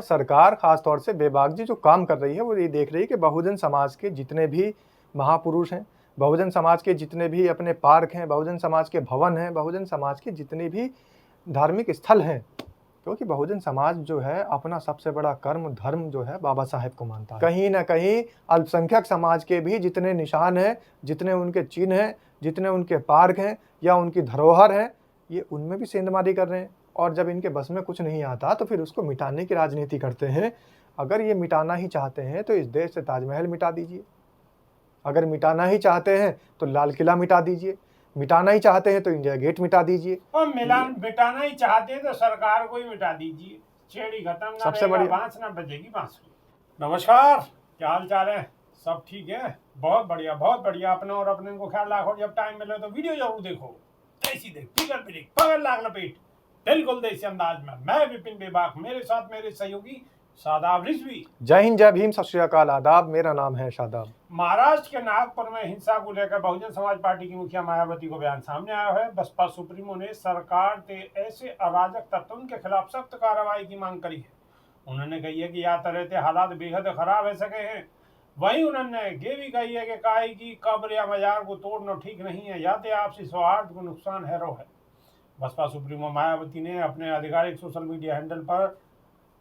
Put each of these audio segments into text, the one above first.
सरकार खास तौर से बेबाक जी जो काम कर रही है वो ये देख रही है कि बहुजन समाज के जितने भी महापुरुष हैं, बहुजन समाज के जितने भी अपने पार्क हैं, बहुजन समाज के भवन हैं, बहुजन समाज के जितने भी धार्मिक स्थल हैं, क्योंकि बहुजन समाज जो है अपना सबसे बड़ा कर्म धर्म जो है बाबा साहेब को मानता है। कहीं ना कहीं अल्पसंख्यक समाज के भी जितने निशान हैं, जितने उनके चिन्ह हैं, जितने उनके पार्क हैं या उनकी धरोहर है, ये उनमें भी सेंधमारी कर रहे हैं। और जब इनके बस में कुछ नहीं आता तो फिर उसको मिटाने की राजनीति करते हैं। अगर ये मिटाना ही चाहते हैं तो इस देश से ताजमहल मिटा दीजिए, अगर मिटाना ही चाहते हैं तो लाल किला मिटा दीजिए, मिटाना ही चाहते हैं तो इंडिया गेट मिटा दीजिए, और मिटाना ही चाहते हैं तो सरकार को ही मिटा दीजिए। छेड़ी खत्म ना सबसे बढ़िया बांस ना बजेगी बांसुरी। नमस्कार, क्या हाल चाल है? सब ठीक है? बहुत बढ़िया बहुत बढ़िया। अपने और अपने को ख्याल रखो। जब टाइम मिले तो वीडियो जरूर देखो। ऐसी देख फिगर पिरिक पकड़ लाग लपेट बिल्कुल देसी अंदाज में। मैं विपिन बेबाक, मेरे साथ मेरे सहयोगी शादाब रिजवी। जय हिंद, जय भीम, सत श्री अकाल, आदाब। मेरा नाम है शादाब। महाराष्ट्र के नागपुर में हिंसा को लेकर बहुजन समाज पार्टी की मुखिया मायावती को बयान सामने आया है। बसपा सुप्रीमो ने सरकार के ऐसे अराजक तत्वों के खिलाफ सख्त कार्रवाई की मांग करी है। उन्होंने कही है कि यातायात हालात बेहद खराब हो सके हैं। वहीं उन्होंने ये भी कही है कि काई की कब्र या मजार को तोड़ना ठीक नहीं है, याते आपसी सौहार्द को नुकसान है रो है। बसपा सुप्रीमो मायावती ने अपने आधिकारिक सोशल मीडिया हैंडल पर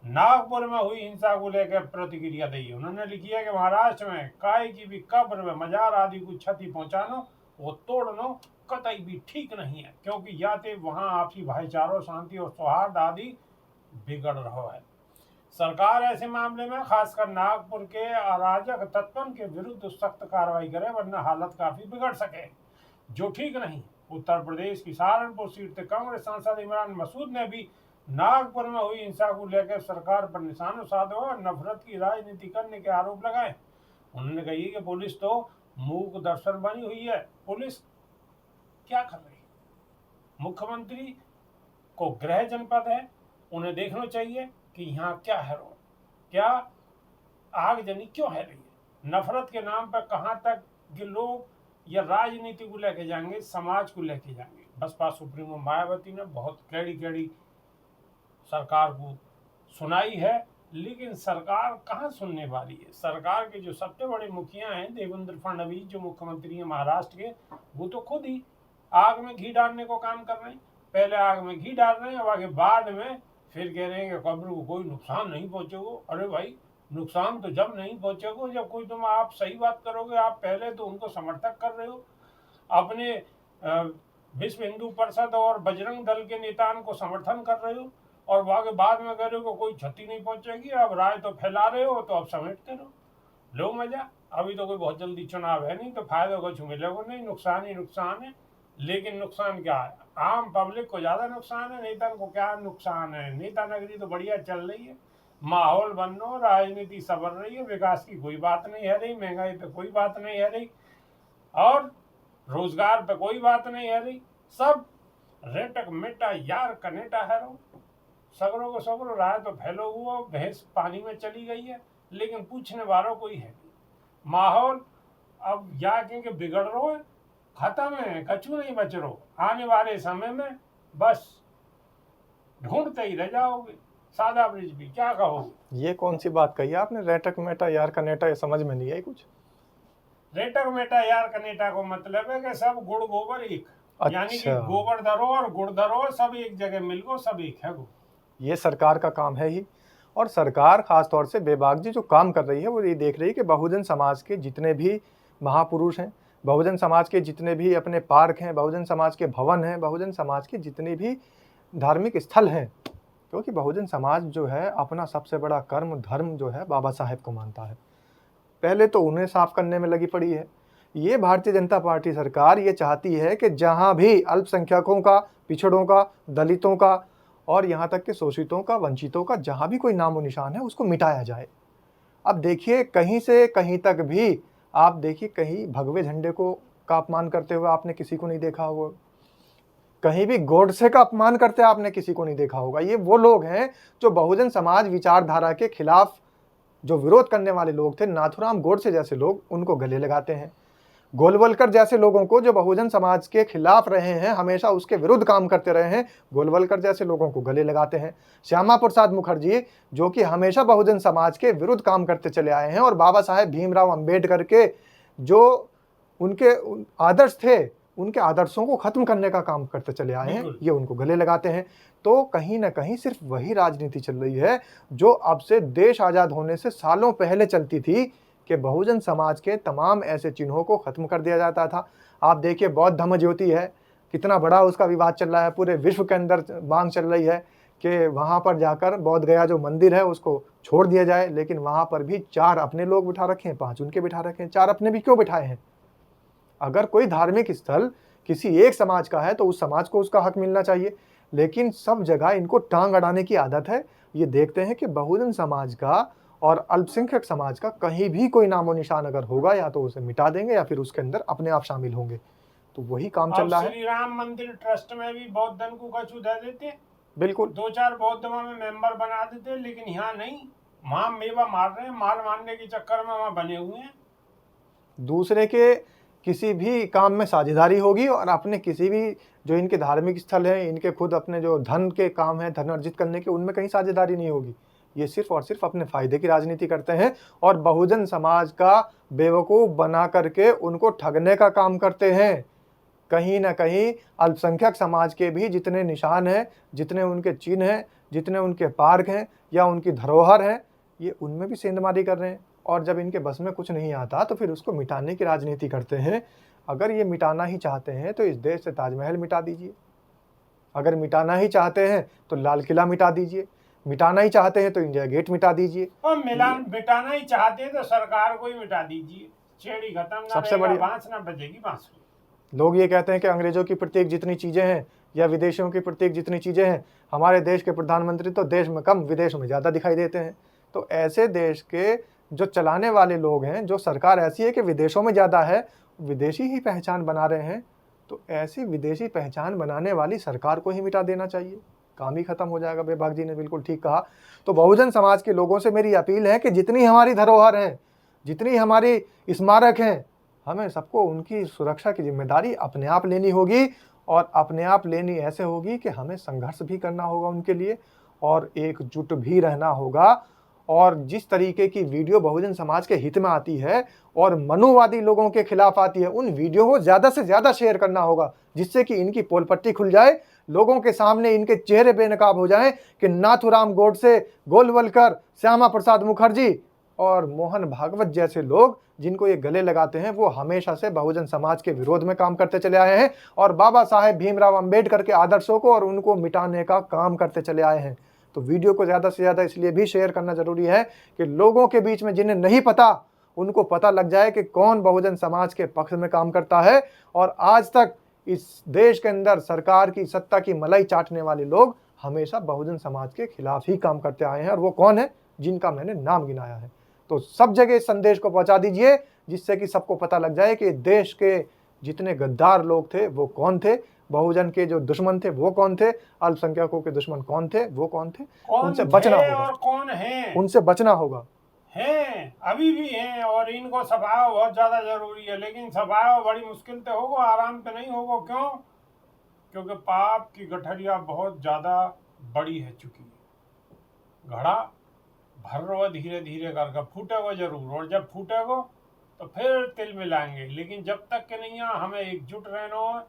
नागपुर में हुई हिंसा को लेकर प्रतिक्रिया दी। उन्होंने लिखी है कि महाराष्ट्र में काय की भी कब्र में मजार आदि को क्षति पहुंचाना वो तोड़ना कतई भी ठीक नहीं है, क्योंकि याते वहां आपसी भाईचारा, शांति और सौहार्द आदि बिगड़ रहा है। सरकार ऐसे मामले में खासकर नागपुर के अराजक तत्वों के विरुद्ध सख्त कार्रवाई करे, वरना हालत काफी बिगड़ सके, जो ठीक नहीं। उत्तर प्रदेश की सहारनपुर सीट से कांग्रेस सांसद इमरान मसूद ने भी नागपुर में हुई हिंसा को लेकर सरकार पर निशाना साधा और नफरत की राजनीति करने के आरोप लगाए। उन्होंने कही कि पुलिस तो मूक दर्शन बनी हुई है। पुलिस क्या कर रही है? मुख्यमंत्री को गृह जनपद है, उन्हें देखना चाहिए कि यहाँ क्या है, क्या आगजनी क्यों है रही है। नफरत के नाम पर कहाँ तक ये लोग या राजनीति को लेके जाएंगे, समाज को लेके जाएंगे। बसपा सुप्रीमो मायावती ने बहुत कड़ी सरकार को सुनाई है, लेकिन सरकार कहाँ सुनने वाली है। सरकार के जो सबसे बड़े मुखिया हैं देवेंद्र फडणवीस, जो मुख्यमंत्री हैं महाराष्ट्र के, वो तो खुद ही आग में घी डालने को काम कर रहे हैं। पहले आग में घी डाल रहे हैं और आगे बाद में फिर कह रहे हैं कि कब्र को कोई नुकसान नहीं पहुंचेगा। अरे भाई, नुकसान तो जब नहीं पहुंचेगा जब कोई तुम आप सही बात करोगे। आप पहले तो उनको समर्थक कर रहे हो, अपने विश्व हिंदू परिषद और बजरंग दल के नेताओं को समर्थन कर रहे हो, और वहां बाद में कह रहे हो कोई क्षति नहीं पहुंचेगी। अब राय तो फैला रहे हो, तो अब समेटते रहो, लो मजा। अभी तो कोई बहुत जल्दी चुनाव है नहीं, तो फायदा कुछ मिलेगा नहीं, नुकसान ही नुकसान है। लेकिन नुकसान क्या है? आम पब्लिक को ज्यादा नुकसान है, नेता को क्या नुकसान है? नेता नगरी तो बढ़िया चल रही है, माहौल बन रहा, राजनीति संवर रही है, विकास की कोई बात नहीं है रही, महंगाई पे कोई बात नहीं है रही, और रोजगार पे कोई बात नहीं है रही। सब रेटक मेटा यार कनेटा है रो। सगरों को सगरों राय तो फैलो हुआ, भैंस पानी में चली गई है, लेकिन पूछने वालों कोई है नहीं। माहौल अब या क्योंकि बिगड़ रहा है, खत्म है, कछु नहीं बच रहा। आने वाले समय में बस ढूंढते ही रह जाओगे। सादा ब्रिज भी क्या कहोगे? ये कौन सी बात कही आपने? रेटक मेटा यार कनेटा, ये समझ में नहीं आई कुछ। रेटक मेटा यार कनेटा को मतलब है कि सब गुड़ गोबर एक, यानी कि गोबर धरो और गुड़ धरो सब एक जगह मिल गो, सब एक है गो। ये सरकार का काम है ही। और सरकार खास तौर से बेबाक जी जो काम कर रही है वो ये देख रही है कि बहुजन समाज के जितने भी महापुरुष हैं, बहुजन समाज के जितने भी अपने पार्क हैं, बहुजन समाज के भवन हैं, बहुजन समाज के जितने भी धार्मिक स्थल हैं, क्योंकि बहुजन समाज जो है अपना सबसे बड़ा कर्म धर्म जो है बाबा साहेब को मानता है। पहले तो उन्हें साफ करने में लगी पड़ी है। ये भारतीय जनता पार्टी सरकार ये चाहती है कि जहाँ भी अल्पसंख्यकों का, पिछड़ों का, दलितों का और यहाँ तक कि शोषितों का, वंचितों का जहाँ भी कोई नामो निशान है उसको मिटाया जाए। अब देखिए, कहीं से कहीं तक भी आप देखिए, कहीं भगवे झंडे को का अपमान करते हुए आपने किसी को नहीं देखा होगा, कहीं भी गोडसे का अपमान करते आपने किसी को नहीं देखा होगा। ये वो लोग हैं जो बहुजन समाज विचारधारा के खिलाफ जो विरोध करने वाले लोग थे, नाथुराम गोडसे जैसे लोग उनको गले लगाते हैं। गोलवलकर जैसे लोगों को, जो बहुजन समाज के खिलाफ रहे हैं, हमेशा उसके विरुद्ध काम करते रहे हैं, गोलवलकर जैसे लोगों को गले लगाते हैं। श्यामा प्रसाद मुखर्जी, जो कि हमेशा बहुजन समाज के विरुद्ध काम करते चले आए हैं, और बाबा साहेब भीमराव अंबेडकर के जो उनके आदर्श थे, उनके आदर्शों को खत्म करने का काम करते चले आए हैं, ये उनको गले लगाते हैं। तो कहीं ना कहीं सिर्फ वही राजनीति चल रही है जो अब से देश आज़ाद होने से सालों पहले चलती थी, कि बहुजन समाज के तमाम ऐसे चिन्हों को खत्म कर दिया जाता था। आप देखिए, बौद्ध धम्म ज्योति है, कितना बड़ा उसका विवाद चल रहा है, पूरे विश्व के अंदर मांग चल रही है कि वहाँ पर जाकर बोध गया जो मंदिर है उसको छोड़ दिया जाए, लेकिन वहाँ पर भी 4 अपने लोग बिठा रखे हैं, 5 उनके बिठा रखे हैं। 4 अपने भी क्यों बिठाए हैं? अगर कोई धार्मिक स्थल किसी एक समाज का है तो उस समाज को उसका हक मिलना चाहिए, लेकिन सब जगह इनको टांग अड़ाने की आदत है। ये देखते हैं कि बहुजन समाज का और अल्पसंख्यक समाज का कहीं भी कोई नामो निशान अगर होगा, या तो उसे मिटा देंगे या फिर उसके अंदर अपने आप शामिल होंगे। तो वही काम चल रहा है। श्री राम मंदिर ट्रस्ट में भी बौद्ध धन को कछु दे देते, बिल्कुल 2-4 बौद्ध धर्म में मेंबर बना देते, लेकिन यहाँ नहीं, वहां मेवा मार रहे हैं, माल मारने के चक्कर में वहां बने हुए हैं। दूसरे के किसी भी काम में साझेदारी होगी, और अपने किसी भी जो इनके धार्मिक स्थल हैं, इनके खुद अपने जो धन के काम है, धन अर्जित करने के, उनमें कहीं साझेदारी नहीं होगी। ये सिर्फ और सिर्फ अपने फायदे की राजनीति करते हैं और बहुजन समाज का बेवकूफ़ बना करके उनको ठगने का काम करते हैं। कहीं ना कहीं अल्पसंख्यक समाज के भी जितने निशान हैं, जितने उनके चिन्ह हैं, जितने उनके पार्क हैं या उनकी धरोहर हैं, ये उनमें भी सेंधमारी कर रहे हैं। और जब इनके बस में कुछ नहीं आता तो फिर उसको मिटाने की राजनीति करते हैं। अगर ये मिटाना ही चाहते हैं तो इस देश से ताजमहल मिटा दीजिए, अगर मिटाना ही चाहते हैं तो लाल किला मिटा दीजिए, मिटाना ही चाहते हैं तो इंडिया गेट मिटा दीजिए, और मिटाना ही चाहते हैं तो सरकार को ही मिटा दीजिए। छेड़ी खत्म, ना सबसे बड़ी बांस ना बजेगी बांसुरी। लोग ये कहते हैं कि अंग्रेजों की प्रत्येक जितनी चीज़ें हैं या विदेशियों की प्रत्येक जितनी चीज़ें हैं, हमारे देश के प्रधानमंत्री तो देश में कम विदेशों में ज़्यादा दिखाई देते हैं। तो ऐसे देश के जो चलाने वाले लोग हैं, जो सरकार ऐसी है कि विदेशों में ज़्यादा है, विदेशी ही पहचान बना रहे हैं, तो ऐसी विदेशी पहचान बनाने वाली सरकार को ही मिटा देना चाहिए, काम ही खत्म हो जाएगा। बेबाक जी ने बिल्कुल ठीक कहा। तो बहुजन समाज के लोगों से मेरी अपील है कि जितनी हमारी धरोहर हैं, जितनी हमारी स्मारक हैं, हमें सबको उनकी सुरक्षा की जिम्मेदारी अपने आप लेनी होगी, और अपने आप लेनी ऐसे होगी कि हमें संघर्ष भी करना होगा उनके लिए, और एकजुट भी रहना होगा। और जिस तरीके की वीडियो बहुजन समाज के हित में आती है और मनुवादी लोगों के खिलाफ आती है, उन वीडियो को ज़्यादा से ज़्यादा शेयर करना होगा, जिससे कि इनकी पोल पट्टी खुल जाए, लोगों के सामने इनके चेहरे बेनकाब हो जाएं कि नाथूराम गोडसे, गोलवलकर, श्यामा प्रसाद मुखर्जी और मोहन भागवत जैसे लोग जिनको ये गले लगाते हैं, वो हमेशा से बहुजन समाज के विरोध में काम करते चले आए हैं और बाबा साहेब भीमराव अंबेडकर के आदर्शों को और उनको मिटाने का काम करते चले आए हैं। तो वीडियो को ज़्यादा से ज़्यादा इसलिए भी शेयर करना ज़रूरी है कि लोगों के बीच में जिन्हें नहीं पता, उनको पता लग जाए कि कौन बहुजन समाज के पक्ष में काम करता है। और आज तक इस देश के अंदर सरकार की सत्ता की मलाई चाटने वाले लोग हमेशा बहुजन समाज के खिलाफ ही काम करते आए हैं, और वो कौन है, जिनका मैंने नाम गिनाया है। तो सब जगह इस संदेश को पहुंचा दीजिए, जिससे कि सबको पता लग जाए कि देश के जितने गद्दार लोग थे वो कौन थे, बहुजन के जो दुश्मन थे वो कौन थे, अल्पसंख्यकों के दुश्मन कौन थे वो कौन थे, उनसे बचना होगा और कौन है, उनसे बचना होगा। हैं, अभी भी हैं, और इनको सफाया बहुत ज्यादा जरूरी है, लेकिन सफाया बड़ी मुश्किल से होगा, आराम पे नहीं होगा। क्यों? क्योंकि पाप की गठरिया बहुत ज्यादा बड़ी है चुकी है। घड़ा भर रहा धीरे धीरे करके, फूटेगा जरूर, और जब फूटेगा तो फिर तिल मिलाएंगे। लेकिन जब तक के नहीं है, हमें एकजुट रहना हो,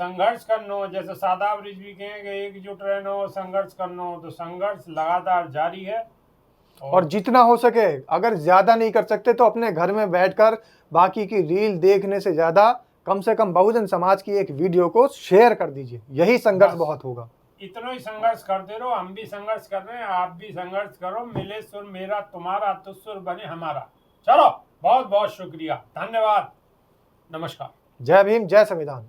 संघर्ष करना हो। जैसे सादाब रिजवी कहेंगे एकजुट रहना हो, संघर्ष करना हो, तो संघर्ष लगातार जारी है। और जितना हो सके, अगर ज्यादा नहीं कर सकते तो अपने घर में बैठकर बाकी की रील देखने से ज्यादा कम से कम बहुजन समाज की एक वीडियो को शेयर कर दीजिए, यही संघर्ष बहुत होगा। इतना ही संघर्ष करते रहो, हम भी संघर्ष कर रहे हैं, आप भी संघर्ष करो, मिले सुर मेरा तुम्हारा तो सुर बने हमारा। चलो, बहुत बहुत शुक्रिया, धन्यवाद, नमस्कार। जय भीम, जय संविधान।